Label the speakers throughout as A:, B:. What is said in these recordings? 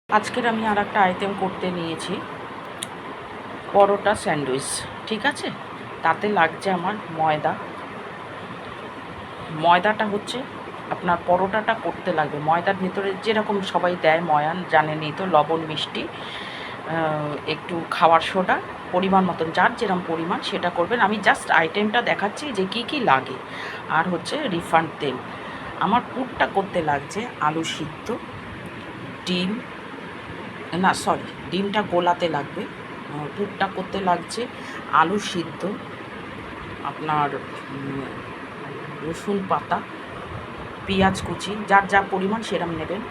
A: আজকের আমি আর একটা আইটেম করতে নিয়েছি, পরোটা স্যান্ডউইচ। ঠিক আছে, তাতে লাগছে আমার ময়দাটা হচ্ছে আপনার পরোটাটা করতে লাগবে ময়দার ভেতরে যেরকম সবাই দেয় ময়ান, জানেনই তো, লবণ, মিষ্টি, একটু খাওয়ার সোডা, পরিমাণ মতন যার যেরকম পরিমাণ সেটা করবেন। আমি জাস্ট আইটেমটা দেখাচ্ছি যে কি কি লাগে। আর হচ্ছে রিফান্ড তেল। আমার পুরটা করতে লাগছে আলু সিদ্ধ, ডিম, না সরি, ডিমটা গোলাতে লাগবে। পুরটা করতে লাগছে আলু সিদ্ধ, আপনার রসুন পাতা, পেঁয়াজ কুচি, যার যা পরিমাণ সেরম নেবেন,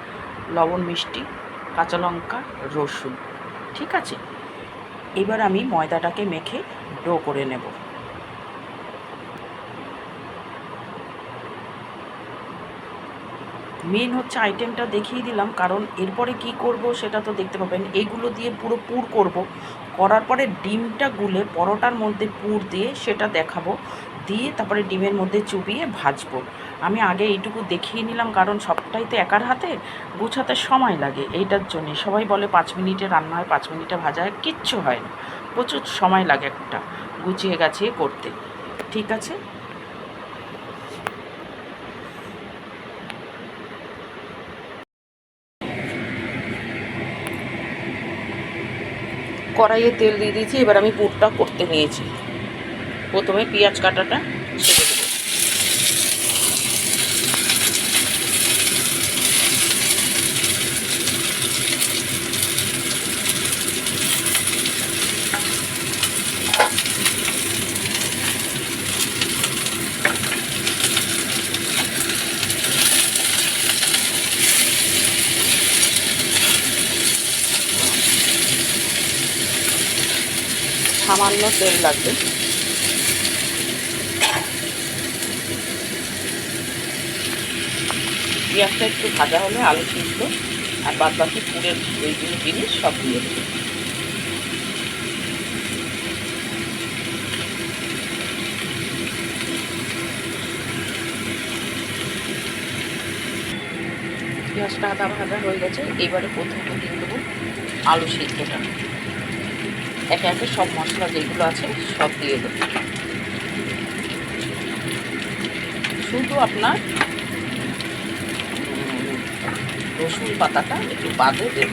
A: লবণ, মিষ্টি, কাঁচা লঙ্কা, রসুন। ঠিক আছে, এবার আমি ময়দাটাকে মেখে ডো করে নেব। মেন হচ্ছে আইটেমটা দেখিয়ে দিলাম, কারণ এরপরে কি করব সেটা তো দেখতে পাবেন। এইগুলো দিয়ে পুরো পুর করব, করার পরে ডিমটা গুলে পরোটার মধ্যে পুর দিয়ে সেটা দেখাবো, দিয়ে তারপরে ডিমের মধ্যে চুবিয়ে ভাজবো। আমি আগে এইটুকু দেখিয়ে নিলাম, কারণ সবটাই তো একার হাতে, গুছাতে সময় লাগে। এইটার জন্যে সবাই বলে 5 মিনিটে রান্না হয়, 5 মিনিটে ভাজা হয়, কিচ্ছু হয় না, প্রচুর সময় লাগে একটা গুছিয়ে গাছিয়ে করতে। ঠিক আছে, কড়াইয়ে তেল দিয়ে দিয়েছি, এবার আমি পুরটা করতে নিয়েছি। প্রথমে পেঁয়াজ কাটাটা ছেড়ে দেবো। সামান্য তেল লাগবে। পেঁয়াজটা একটু ভাজা হলে আলু সিদ্ধ আর বাদ বাকি পুরের ওইগুলো জিনিস সব দিয়ে দেবো। পেঁয়াজটা আদা ভাজা হয়ে গেছে, এবারে প্রথমে দিয়ে দেবো আলু সিদ্ধটা। একে একে সব মশলা যেগুলো আছে সব দিয়ে দেবো। শুধু আপনার রসুন পাতাটা একটু বাদে দেব।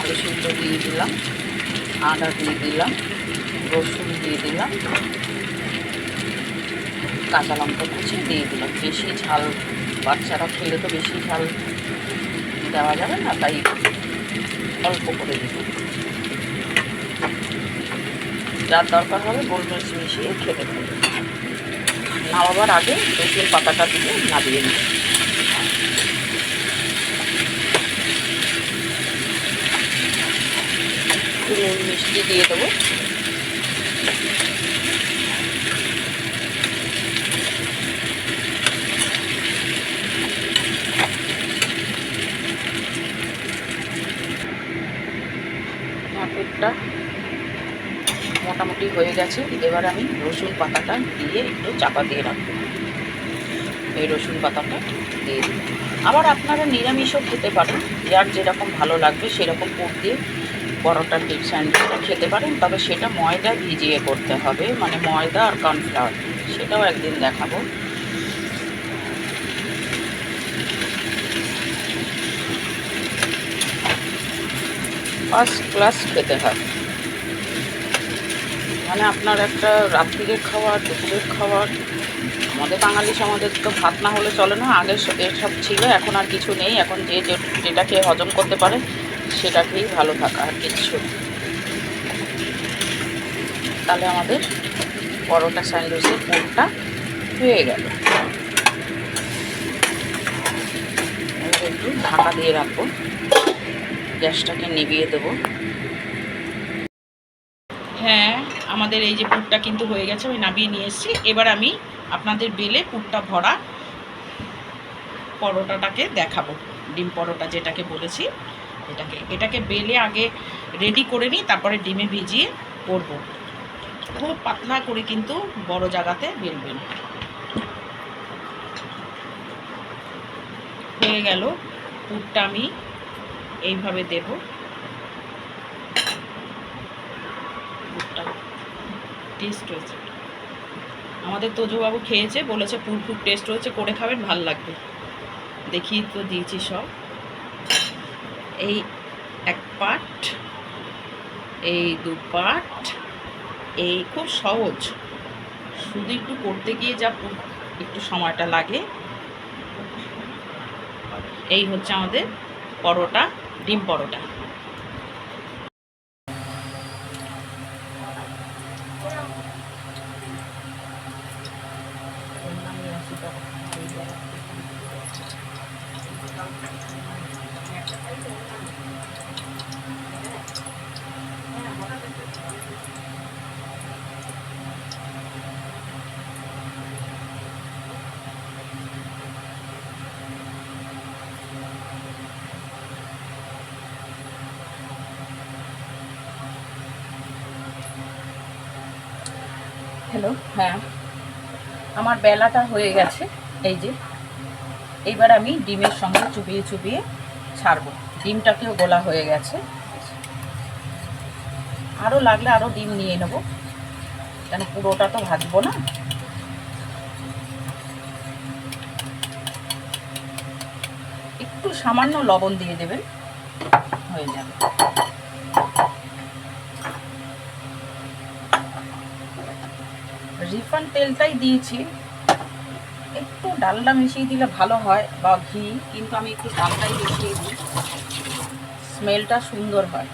A: আলু সিদ্ধ দিয়ে দিলাম, আদা দিয়ে দিলাম, রসুন দিয়ে দিলাম, কাঁচা লঙ্কা কুচি দিয়ে দিলাম। বেশি ঝাল বাচ্চারা খেলে তো বেশি ঝাল দেওয়া যাবে না, তাই অল্প করে দিব। যার দরকার হবে গোলমরিচ মিশিয়ে খেতে পারবে। নামাবার আগে রসুন পাতাটা দিয়ে নামিয়ে নেব। নুন মিষ্টি দিয়ে দেবো। নারকেলটা মোটামুটি হয়ে গেছে, এবার আমি রসুন পাতাটা দিয়ে একটু চাপা দিয়ে রাখবো। এই রসুন পাতাটা দিয়ে দিই। আবার আপনারা নিরামিষও খেতে পারেন, যার যেরকম ভালো লাগবে সেরকম পুর দিয়ে পরোটার ডিপ স্যান্ডউইচটা খেতে পারেন। তবে সেটা ময়দা ভিজিয়ে করতে হবে, মানে ময়দা আর কর্নফ্লাওয়ার। সেটাও একদিন দেখাবো। ফার্স্ট ক্লাস খেতে হয়, মানে আপনার একটা রাত্রিরের খাবার, দুপুরের খাবার। আমাদের বাঙালি সমাজে তো ভাত না হলে চলে না। আগে এসব ছিল, এখন আর কিছু নেই। এখন যে যেটাকে হজম করতে পারে সেটাকেই ভালো থাকা, আর কিচ্ছু। তাহলে আমাদের পরোটা স্যান্ডউইচের পুরটা হয়ে গেল। এবার একটু ঢাকা দিয়ে রাখবো, গ্যাসটাকে নিভিয়ে দেবো। হ্যাঁ, আমাদের এই যে পুরটা কিন্তু হয়ে গেছে, আমি নামিয়ে নিয়ে এসেছি। এবার আমি আপনাদের বেলে পুরটা ভরা পরোটাটাকে দেখাবো। ডিম পরোটা যেটাকে বলেছি, এটাকে বেলে আগে রেডি করে নিই, তারপরে ডিমে ভিজিয়ে করব। খুব পাতলা করে কিন্তু বড় জায়গাতে বেলবেন। হয়ে গেল পুরটা আমি এইভাবে দেব। পুরটা টেস্ট হয়েছে, আমাদের তোজবাবু খেয়েছে, বলেছে পুর খুব টেস্ট হয়েছে, করে খাবেন, ভাল লাগবে। দেখিয়ে তো দিয়েছি সব। এই 1 পাট, এই 2 পাট, এই খুব সহজ, শুধু একটু করতে গিয়ে যা একটু সময়টা লাগে। এই হচ্ছে আমাদের পরোটা, ডিম পরোটা। হ্যালো, হ্যাঁ, আমার বেলাটা হয়ে গেছে। এই যে এইবার আমি ডিমের সঙ্গে চুবিয়ে চুবিয়ে ছাড়বো। ডিমটাকেও গোলা হয়ে গেছে, আরও লাগলে আরও ডিম নিয়ে নেব, কেন পুরোটা তো ভাজবো না। একটু সামান্য লবণ দিয়ে দেবেন, হয়ে যাবে। রিফাইন্ড তেলটাই দিয়েছি, একটু ডালডা মিশিয়ে দিলে ভালো হয়, বা ঘি, কিন্তু আমি একটু ডালটাই মিশিয়ে দিই, স্মেলটা সুন্দর হয়।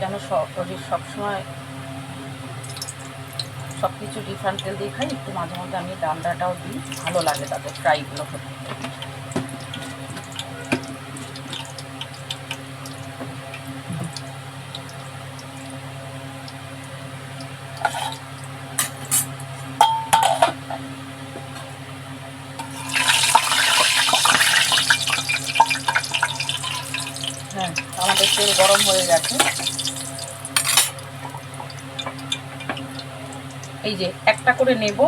A: যেন সবসময় সব কিছু রিফাইন্ড তেল দিয়ে খাই, একটু মাঝে মধ্যে আমি ডালডাটাও দিই, ভালো লাগে তাতে ফ্রাইগুলো করতে। হ্যাঁ, আমাদের তেল গরম হয়ে গেছে। এই যে একটা করে নেব,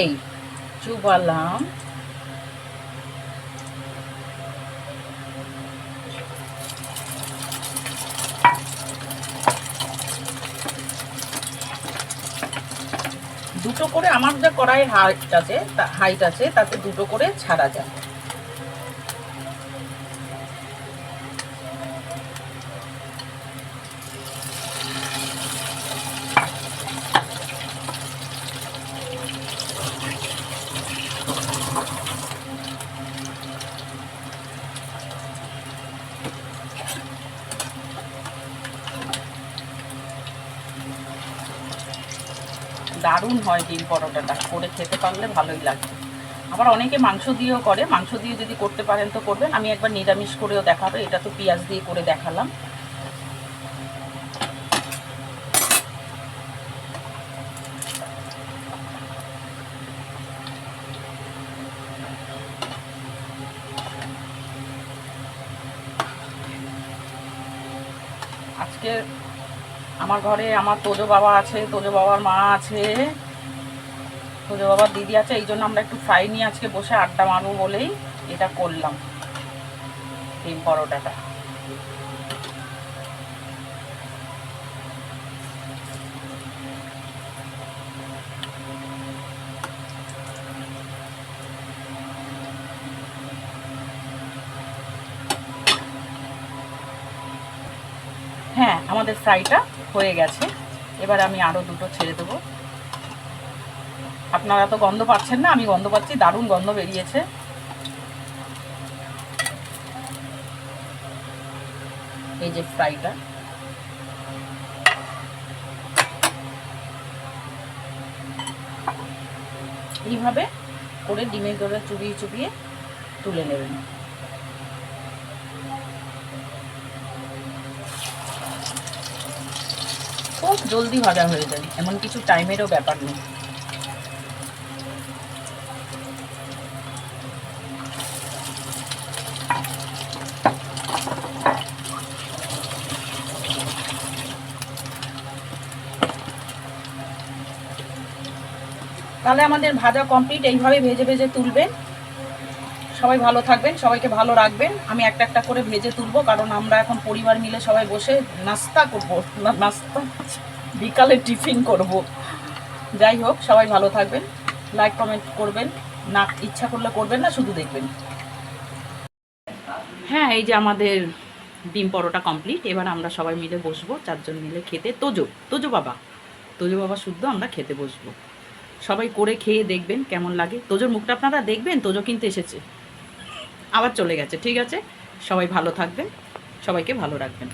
A: এই চুবালাম, দুটো করে, আমার যা কড়াই হাইট আছে তাতে দুটো করে ছাড়া যায়। দারুণ হয় ডিম পরোটাটা, করে খেতে পারলে ভালোই লাগে। আবার অনেকে মাংস দিয়েও করে, মাংস দিয়ে যদি করতে পারেন তো করবেন, আমি একবার নিরামিষ করেও দেখাবো, এটা তো পেঁয়াজ দিয়ে করে দেখালাম। আজকে আমার ঘরে আমার তোজো বাবা আছে, তোজো বাবার মা আছে, তোজো বাবার দিদি আছে, এই জন্য আমরা একটু ফ্রাই নিয়ে আজকে বসে আড্ডা মারবো বলেই এটা করলাম, ডিম পরোটাটা। হ্যাঁ, আমাদের ফ্রাইটা হয়ে গেছে, এবার আমি আরও দুটো ছেড়ে দেবো। আপনারা তো গন্ধ পাচ্ছেন না, আমি গন্ধ পাচ্ছি, দারুণ গন্ধ বেরিয়েছে। এই যে ফ্রাইটা, এইভাবে করে ডিমের করে চুবিয়ে চুবিয়ে তুলে নেবেন। খুব জলদি ভাজা হয়ে যায়, এমন কিছু টাইমেরও ব্যাপার নেই। তাহলে আমাদের ভাজা কমপ্লিট। এইভাবে ভেজে ভেজে তুলবেন। সবাই ভালো থাকবেন, সবাইকে ভালো রাখবেন। আমি একটা একটা করে ভেজে তুলবো, কারণ আমরা এখন পরিবার মিলে সবাই বসে নাস্তা করবো, নাস্তা বিকালে টিফিন করব। যাই হোক, সবাই ভালো থাকবেন, লাইক কমেন্ট করবেন, না ইচ্ছা করলে করবেন না, শুধু দেখবেন। হ্যাঁ, এই যে আমাদের ডিম পরোটা কমপ্লিট। এবার আমরা সবাই মিলে বসবো, 4 জন মিলে খেতে। তোজো বাবা শুদ্ধ আমরা খেতে বসবো। সবাই করে খেয়ে দেখবেন কেমন লাগে। তোজোর মুখটা আপনারা দেখবেন, তোজো কিনতে এসেছে, আবার চলে গেছে। ঠিক আছে, সবাই ভালো থাকবেন, সবাইকে ভালো রাখবেন।